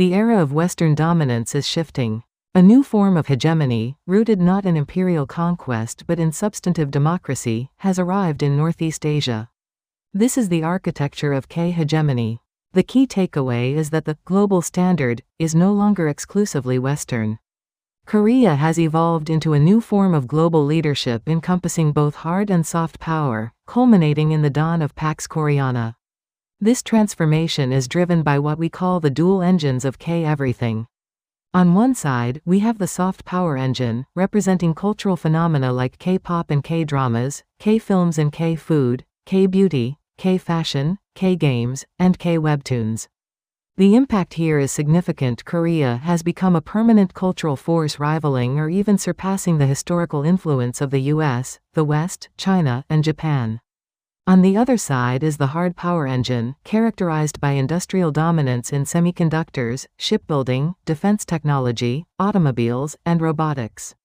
The era of Western dominance is shifting. A new form of hegemony, rooted not in imperial conquest but in substantive democracy, has arrived in Northeast Asia. This is the architecture of K-hegemony. The key takeaway is that the global standard is no longer exclusively Western. Korea has evolved into a new form of global leadership encompassing both hard and soft power, culminating in the dawn of Pax Koreana. This transformation is driven by what we call the dual engines of K-everything. On one side, we have the soft power engine, representing cultural phenomena like K-pop and K-dramas, K-films and K-food, K-beauty, K-fashion, K-games, and K-webtoons. The impact here is significant. Korea has become a permanent cultural force rivaling or even surpassing the historical influence of the US, the West, China, and Japan. On the other side is the hard power engine, characterized by industrial dominance in semiconductors, shipbuilding, defense technology, automobiles, and robotics.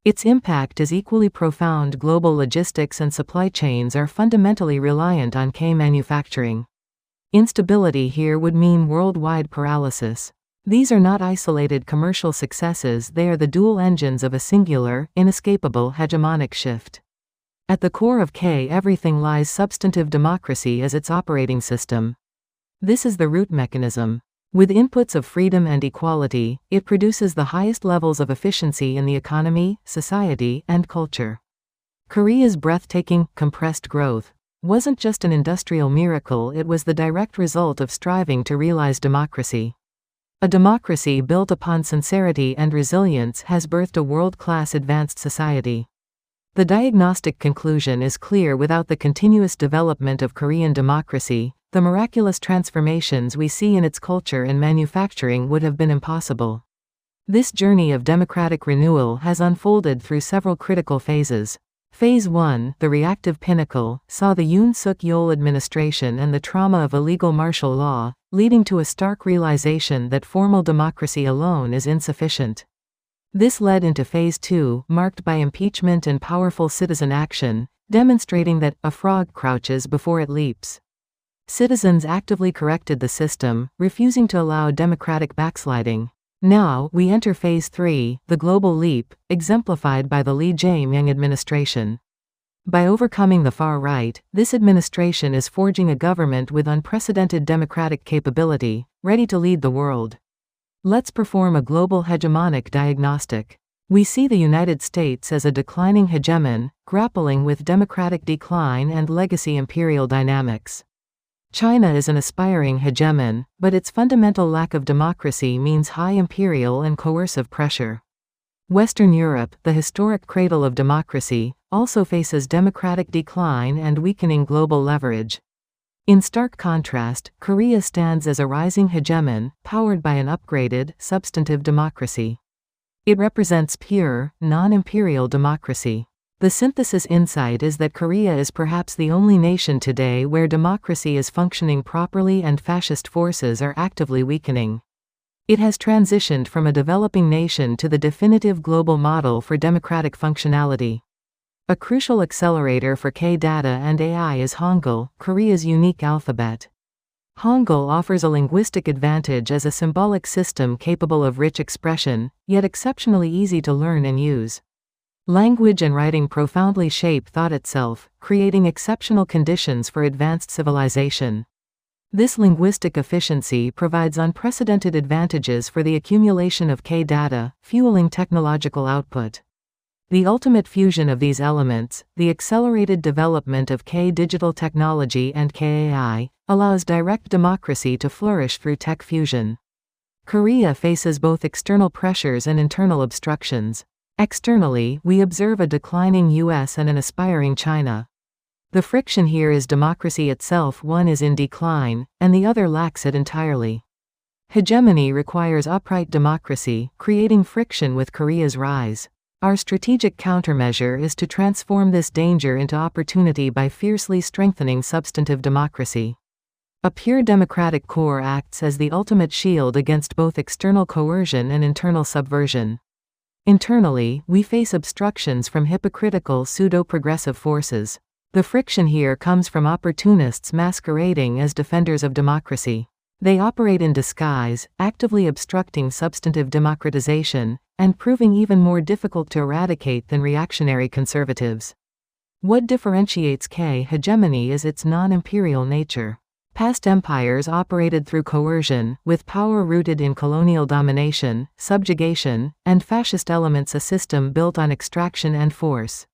Its impact is equally profound. Global logistics and supply chains are fundamentally reliant on K-manufacturing. Instability here would mean worldwide paralysis. These are not isolated commercial successes, they are the dual engines of a singular, inescapable hegemonic shift. At the core of K-everything lies substantive democracy as its operating system. This is the root mechanism. With inputs of freedom and equality, it produces the highest levels of efficiency in the economy, society, and culture. Korea's breathtaking, compressed growth wasn't just an industrial miracle, it was the direct result of striving to realize democracy. A democracy built upon sincerity and resilience has birthed a world-class advanced society. The diagnostic conclusion is clear: without the continuous development of Korean democracy, the miraculous transformations we see in its culture and manufacturing would have been impossible. This journey of democratic renewal has unfolded through several critical phases. Phase 1, the reactive pinnacle, saw the Yoon Suk-yeol administration and the trauma of illegal martial law, leading to a stark realization that formal democracy alone is insufficient. This led into Phase 2, marked by impeachment and powerful citizen action, demonstrating that a frog crouches before it leaps. Citizens actively corrected the system, refusing to allow democratic backsliding. Now, we enter Phase 3, the global leap, exemplified by the Lee Jae-myung administration. By overcoming the far right, this administration is forging a government with unprecedented democratic capability, ready to lead the world. Let's perform a global hegemonic diagnostic. We see the United States as a declining hegemon, grappling with democratic decline and legacy imperial dynamics. China is an aspiring hegemon, but its fundamental lack of democracy means high imperial and coercive pressure. Western Europe, the historic cradle of democracy, also faces democratic decline and weakening global leverage. In stark contrast, Korea stands as a rising hegemon, powered by an upgraded, substantive democracy. It represents pure, non-imperial democracy. The synthesis insight is that Korea is perhaps the only nation today where democracy is functioning properly and fascist forces are actively weakening. It has transitioned from a developing nation to the definitive global model for democratic functionality. A crucial accelerator for K-data and AI is Hangul, Korea's unique alphabet. Hangul offers a linguistic advantage as a symbolic system capable of rich expression, yet exceptionally easy to learn and use. Language and writing profoundly shape thought itself, creating exceptional conditions for advanced civilization. This linguistic efficiency provides unprecedented advantages for the accumulation of K-data, fueling technological output. The ultimate fusion of these elements, the accelerated development of K-digital technology and K-AI, allows direct democracy to flourish through tech fusion. Korea faces both external pressures and internal obstructions. Externally, we observe a declining US and an aspiring China. The friction here is democracy itself. One is in decline, and the other lacks it entirely. Hegemony requires upright democracy, creating friction with Korea's rise. Our strategic countermeasure is to transform this danger into opportunity by fiercely strengthening substantive democracy. A pure democratic core acts as the ultimate shield against both external coercion and internal subversion. Internally, we face obstructions from hypocritical pseudo-progressive forces. The friction here comes from opportunists masquerading as defenders of democracy. They operate in disguise, actively obstructing substantive democratization, and proving even more difficult to eradicate than reactionary conservatives. What differentiates K-hegemony is its non-imperial nature. Past empires operated through coercion, with power rooted in colonial domination, subjugation, and fascist elements, a system built on extraction and force.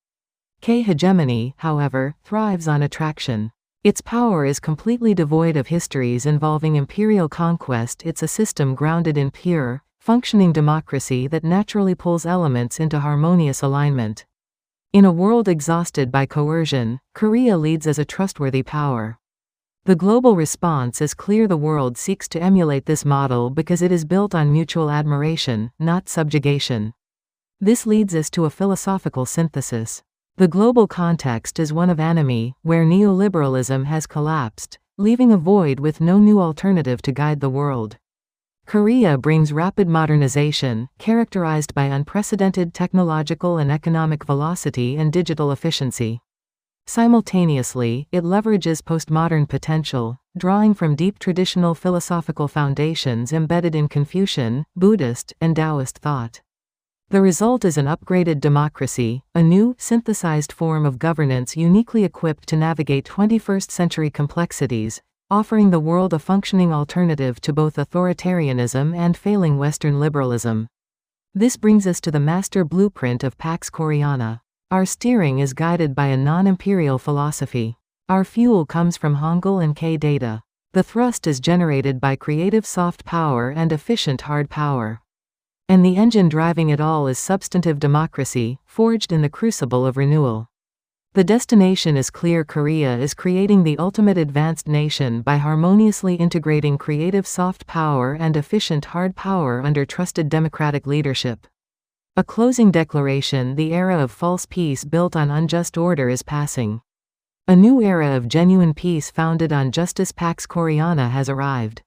K-hegemony, however, thrives on attraction. Its power is completely devoid of histories involving imperial conquest. It's a system grounded in pure, functioning democracy that naturally pulls elements into harmonious alignment. In a world exhausted by coercion, Korea leads as a trustworthy power. The global response is clear. The world seeks to emulate this model because it is built on mutual admiration, not subjugation. This leads us to a philosophical synthesis. The global context is one of anomie, where neoliberalism has collapsed, leaving a void with no new alternative to guide the world. Korea brings rapid modernization, characterized by unprecedented technological and economic velocity and digital efficiency. Simultaneously, it leverages postmodern potential, drawing from deep traditional philosophical foundations embedded in Confucian, Buddhist, and Taoist thought. The result is an upgraded democracy, a new, synthesized form of governance uniquely equipped to navigate 21st-century complexities, offering the world a functioning alternative to both authoritarianism and failing Western liberalism. This brings us to the master blueprint of Pax Koreana. Our steering is guided by a non-imperial philosophy. Our fuel comes from Hangul and K-data. The thrust is generated by creative soft power and efficient hard power. And the engine driving it all is substantive democracy, forged in the crucible of renewal. The destination is clear. Korea is creating the ultimate advanced nation by harmoniously integrating creative soft power and efficient hard power under trusted democratic leadership. A closing declaration: the era of false peace built on unjust order is passing. A new era of genuine peace founded on justice. Pax Koreana has arrived.